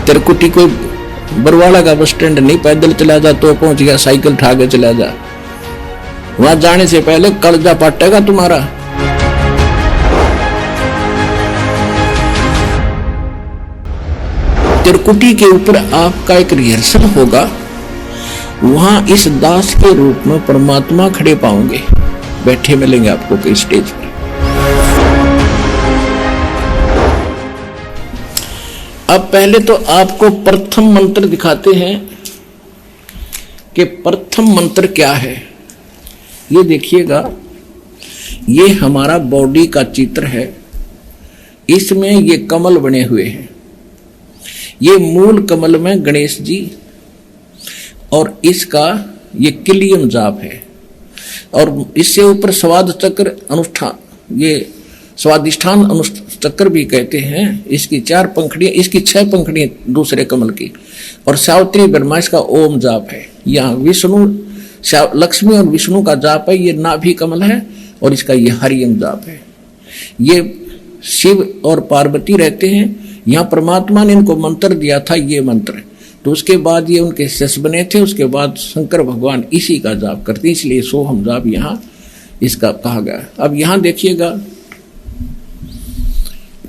तिरकुटी कोई बरवाड़ा का bus stand नहीं, पैदल चला जा तो पहुंच गया, साइकिल उठा के चला जा, वहां जाने से पहले कलजा पाटेगा तुम्हारा। तिरकुटी के ऊपर आपका एक रिहर्सल होगा, वहां इस दास के रूप में परमात्मा खड़े पाओगे, बैठे मिलेंगे आपको कई स्टेज पर। अब पहले तो आपको प्रथम मंत्र दिखाते हैं कि प्रथम मंत्र क्या है। ये देखिएगा, ये हमारा बॉडी का चित्र है, इसमें ये कमल बने हुए हैं, ये मूल कमल में गणेश जी, और इसका ये किलियम जाप है, और इससे ऊपर स्वाद चक्र अनुष्ठान, ये स्वादिष्ठान अनुचक्र भी कहते हैं। इसकी 4 पंखड़ियां, इसकी 6 पंखड़ियां दूसरे कमल की, और सावित्री ब्रह्मा इसका ओम जाप है। यहाँ विष्णु, लक्ष्मी और विष्णु का जाप है, ये नाभि कमल है, और इसका ये हरियम जाप है। ये शिव और पार्वती रहते हैं, यहाँ परमात्मा ने इनको मंत्र दिया था, ये मंत्र। तो उसके बाद ये उनके शिष्य बने थे, उसके बाद शंकर भगवान इसी का जाप करते, इसलिए सोहम जाप यहाँ इसका कहा गया। अब यहाँ देखिएगा,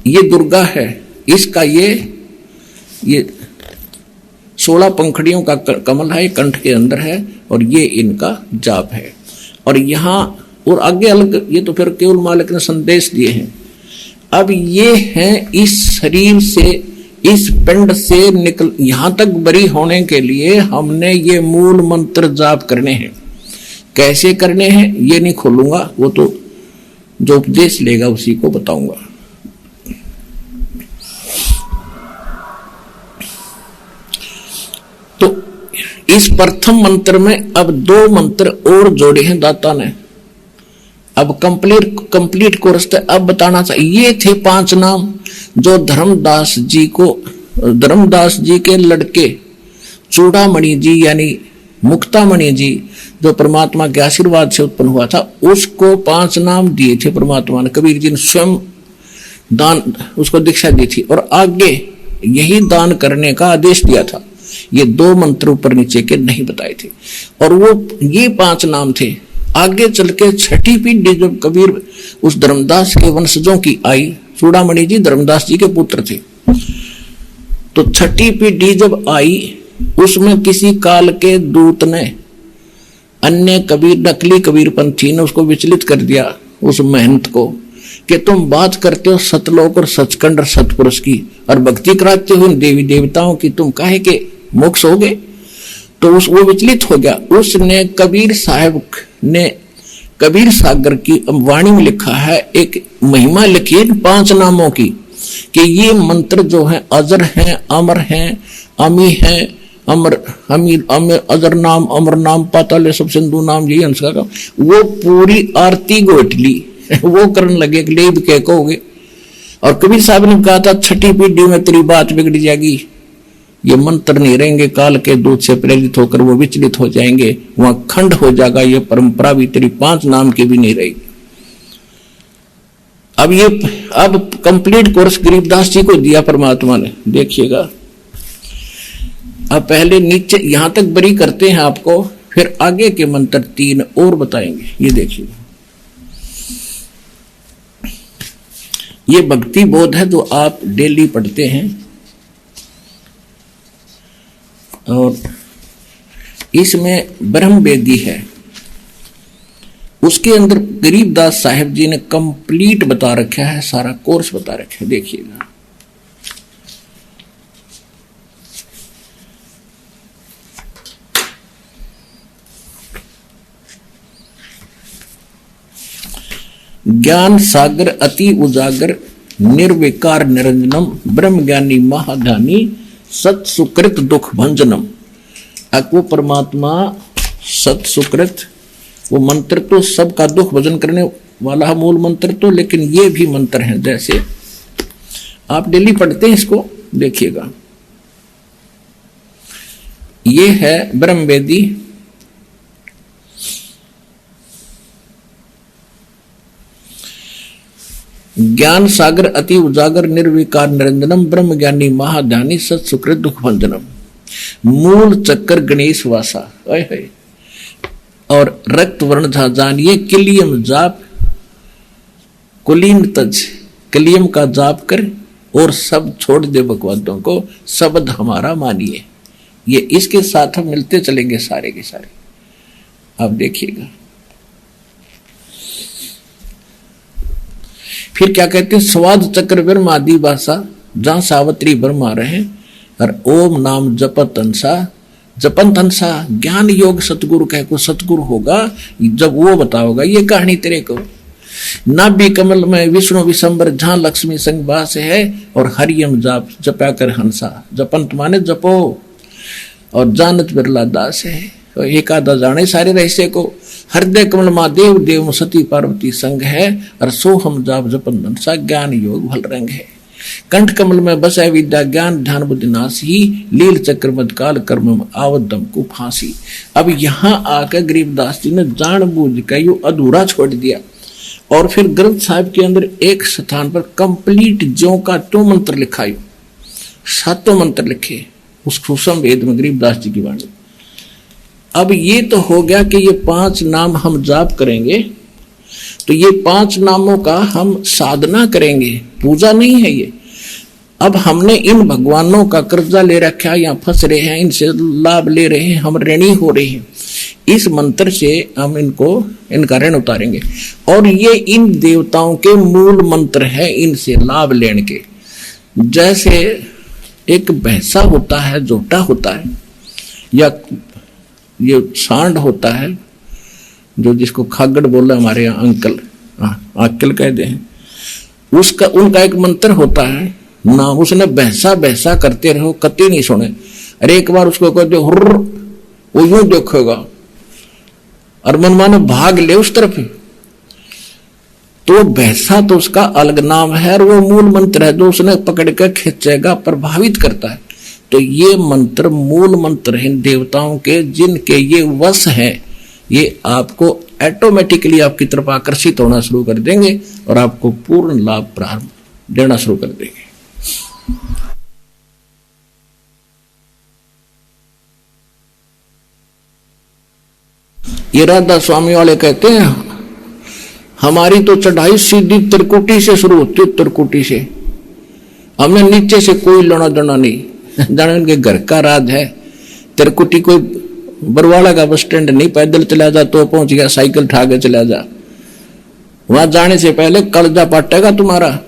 ये दुर्गा है, इसका ये 16 पंखड़ियों का कमल है, कंठ के अंदर है, और ये इनका जाप है। और यहाँ और आगे अलग, ये तो फिर केवल मालिक ने संदेश दिए हैं। अब ये हैं इस शरीर से, इस पिंड से निकल यहां तक बरी होने के लिए हमने ये मूल मंत्र जाप करने हैं। कैसे करने हैं ये नहीं खोलूंगा, वो तो जो उपदेश लेगा उसी को बताऊंगा। तो इस प्रथम मंत्र में अब 2 मंत्र और जोड़े हैं दाता ने। अब कंप्लीट कोर्स थे, अब बताना चाहिए। ये थे 5 नाम जो धर्मदास जी के लड़के चूड़ामणि जी यानी मुक्तामणि जी, जो परमात्मा के आशीर्वाद से उत्पन्न हुआ था, उसको 5 नाम दिए थे परमात्मा ने। कबीर जी ने स्वयं दान, उसको दीक्षा दी थी, और आगे यही दान करने का आदेश दिया था। ये 2 मंत्र ऊपर नीचे के नहीं बताए थे, और वो ये 5 नाम थे। आगे चल के 6ठी पीढ़ी जब कबीर उस धर्मदास के वंशजों की आई, चूड़ामणि जी धर्मदास जी के पुत्र थे, तो 6ठी पीढ़ी जब आई, उसमें किसी काल के दूत ने, अन्य कबीर, नकली कबीरपंथी ने उसको विचलित कर दिया, उस महंत को, कि तुम बात करते हो सतलोक और सचखंड और सतपुरुष की, और भक्ति कराते हो देवी देवताओं की, तुम काहे के मोक्ष हो गए। तो वो विचलित हो गया। उसने कबीर साहब ने कबीर सागर की वाणी में लिखा है, एक महिमा लिखी है 5 नामों की, कि ये मंत्र जो है अजर हैं, अमर हैं, अमी हैं, अमर अमीर अमर अजर नाम, अमर नाम, पाताल सब सिंधु नाम, यही अंश का। वो पूरी आरती गोटली वो करने लगे, लेब के कहोगे। और कबीर साहब ने कहा था 6ठी पीढ़ी में तेरी बात बिगड़ जाएगी, ये मंत्र नहीं रहेंगे, काल के दूत से प्रेरित होकर वो विचलित हो जाएंगे, वहां खंड हो जाएगा, ये परंपरा भी तेरी 5 नाम की भी नहीं रहेगी। अब कंप्लीट कोर्स गरीबदास जी को दिया परमात्मा ने, देखिएगा। अब पहले नीचे यहां तक बरी करते हैं आपको, फिर आगे के मंत्र 3 और बताएंगे। ये देखिए, ये भक्ति बोध है जो आप डेली पढ़ते हैं, और इसमें ब्रह्म वेदी है, उसके अंदर गरीबदास साहिब जी ने कंप्लीट बता रखा है, सारा कोर्स बता रखा है। देखिएगा, ज्ञान सागर अति उजागर निर्विकार निरंजनम ब्रह्म ज्ञानी महाध्यानी सत सुकृत दुख भंजनम। वो परमात्मा सत सुकृत, वो मंत्र तो सबका दुख भजन करने वाला मूल मंत्र तो, लेकिन ये भी मंत्र है, जैसे आप डेली पढ़ते हैं इसको, देखिएगा। ये है ब्रह्म वेदी, ज्ञान सागर अति उजागर निर्विकार निरंजनम ब्रह्म ज्ञानी महाध्यानी सत सुकृत दुख भंजनम मूल चक्कर गणेश वासा और रक्त वर्ण था जानिए किलियम जाप कुलीन तज कलियम का जाप कर और सब छोड़ दे बकवादों को शब्द हमारा मानिए। ये इसके साथ हम मिलते चलेंगे सारे के सारे। आप देखिएगा फिर क्या कहते हैं, स्वाद चक्र ब्रह्म आदि भाषा जहां सावित्री ब्रह्मा रहे और ओम नाम जपत अंसा जपन तंसा ज्ञान योग सतगुरु कह को सतगुरु होगा जब वो बताओगा ये कहानी तेरे को। नाभि कमल में विष्णु विशंबर जहां लक्ष्मी संग वास है और हरियम जाप जपा कर हंसा जपंत माने जपो और जानत बिरला दास है तो एक आधा जाने सारे रहस्य को। हृदय कमल महादेव देव सती पार्वती संग है और सो हम जाप जपन हंसा ज्ञान योग भल रंग है। कंठ कमल में बस है विद्या ज्ञान ध्यान बुद्धि नासी लील चक्र मदकाल कर्म आवदम को फांसी। अब यहाँ आकर गरीबदास जी ने जानबूझ कर यो अधूरा छोड़ दिया और फिर ग्रंथ साहिब के अंदर एक स्थान पर कंप्लीट ज्यों का त्यों मंत्र लिखा, सातों मंत्र लिखे उस खुशम वेद में गरीबदास जी की वाणी। अब ये तो हो गया कि ये 5 नाम हम जाप करेंगे तो ये 5 नामों का हम साधना करेंगे, पूजा नहीं है ये। अब हमने इन भगवानों का कर्जा ले रखा है या फंस रहे हैं, इनसे लाभ ले रहे हैं, हम ऋणी हो रहे हैं। इस मंत्र से हम इनका ऋण उतारेंगे और ये इन देवताओं के मूल मंत्र है, इनसे लाभ लेने के। जैसे एक भैंसा होता है, जोटा होता है या ये सांड होता है जो जिसको खागड़ बोला हमारे यहाँ अंकल कहते हैं, उसका उनका एक मंत्र होता है ना, उसने भैंसा भैंसा करते रहो कति नहीं सुने। अरे एक बार उसको कहते हुर्र वो यूं देखेगा और मनमाने भाग ले उस तरफ। तो भैंसा तो उसका अलग नाम है और वो मूल मंत्र है जो उसने पकड़ कर खींचेगा, प्रभावित करता है। तो ये मंत्र मूल मंत्र हैं देवताओं के, जिनके ये वश है, ये आपको ऑटोमेटिकली आपकी तरफ आकर्षित होना शुरू कर देंगे और आपको पूर्ण लाभ प्रारंभ देना शुरू कर देंगे। ये राधा स्वामी वाले कहते हैं हमारी तो चढ़ाई सीधी त्रिकुटी से शुरू होती है, त्रिकुटी से। हमें नीचे से कोई लेना देना नहीं, जाने उनके घर का राज है। त्रिकुटी कोई बरवाड़ा का बस स्टैंड नहीं, पैदल चला जा तो पहुंच गया, साइकिल उठा के चला जा। वहां जाने से पहले कलजा पाटेगा तुम्हारा।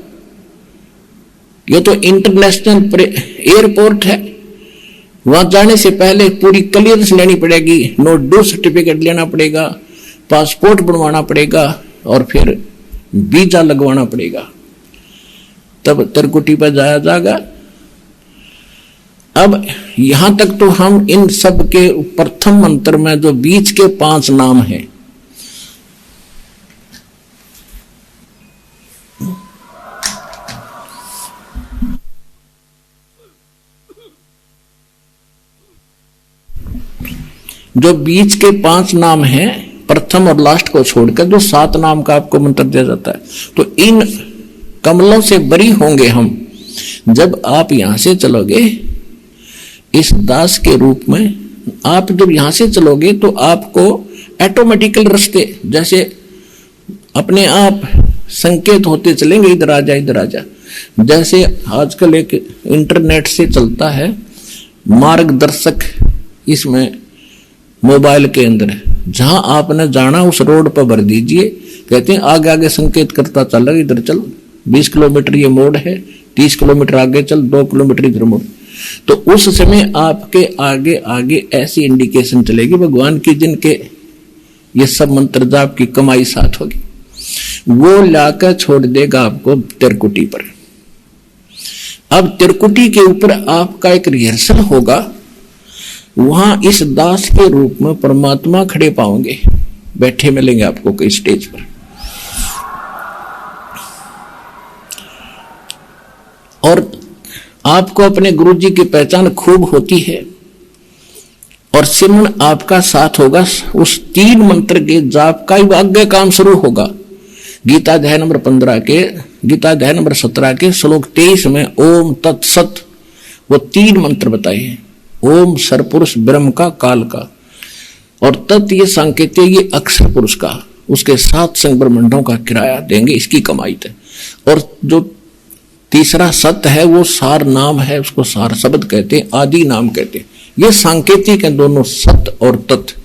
ये तो इंटरनेशनल एयरपोर्ट है, वहां जाने से पहले पूरी क्लियरेंस लेनी पड़ेगी, नो ड्यू सर्टिफिकेट लेना पड़ेगा, पासपोर्ट बनवाना पड़ेगा और फिर वीजा लगवाना पड़ेगा, तब त्रिकुटी पर जाया जाएगा। अब यहां तक तो हम इन सब के प्रथम मंत्र में जो बीच के 5 नाम हैं, जो बीच के 5 नाम हैं प्रथम और लास्ट को छोड़कर जो 7 नाम का आपको मंत्र दिया जाता है, तो इन कमलों से बरी होंगे हम। जब आप यहां से चलोगे इस दास के रूप में, आप जब यहां से चलोगे तो आपको ऑटोमेटिकल रास्ते जैसे अपने आप संकेत होते चलेंगे, इधर आ जा इधर आ जा। जैसे आजकल एक इंटरनेट से चलता है मार्गदर्शक, इसमें मोबाइल के अंदर जहां आपने जाना उस रोड पर भर दीजिए, कहते हैं आगे आगे संकेत करता चल रहा, इधर चल 20 किलोमीटर ये मोड़ है, 30 किलोमीटर आगे चल, 2 किलोमीटर इधर मोड़। तो उस समय आपके आगे आगे ऐसी इंडिकेशन चलेगी भगवान की, जिनके ये सब मंत्र जाप की कमाई साथ होगी, वो लाकर छोड़ देगा आपको त्रिकुटी पर। अब त्रिकुटी के ऊपर आपका एक रिहर्सल होगा, वहां इस दास के रूप में परमात्मा खड़े पाओगे, बैठे मिलेंगे आपको कोई स्टेज पर। और आपको अपने गुरु जी की पहचान खूब होती है और सिमरन आपका साथ होगा। उस 3 मंत्र के जाप का ही आगे काम शुरू होगा। गीता अध्याय नंबर 17 के श्लोक 23 में ओम तत्सत वो 3 मंत्र बताए हैं। ओम सरपुरुष ब्रह्म का, काल का, और तत् ये सांकेत्य ये अक्षर पुरुष का, उसके 7 संग ब्रह्मंडों का किराया देंगे, इसकी कमाई थे। और जो तीसरा सत्य है वो सार नाम है, उसको सार शब्द कहते हैं, आदि नाम कहते हैं। ये सांकेतिक है दोनों, सत्य और तत्।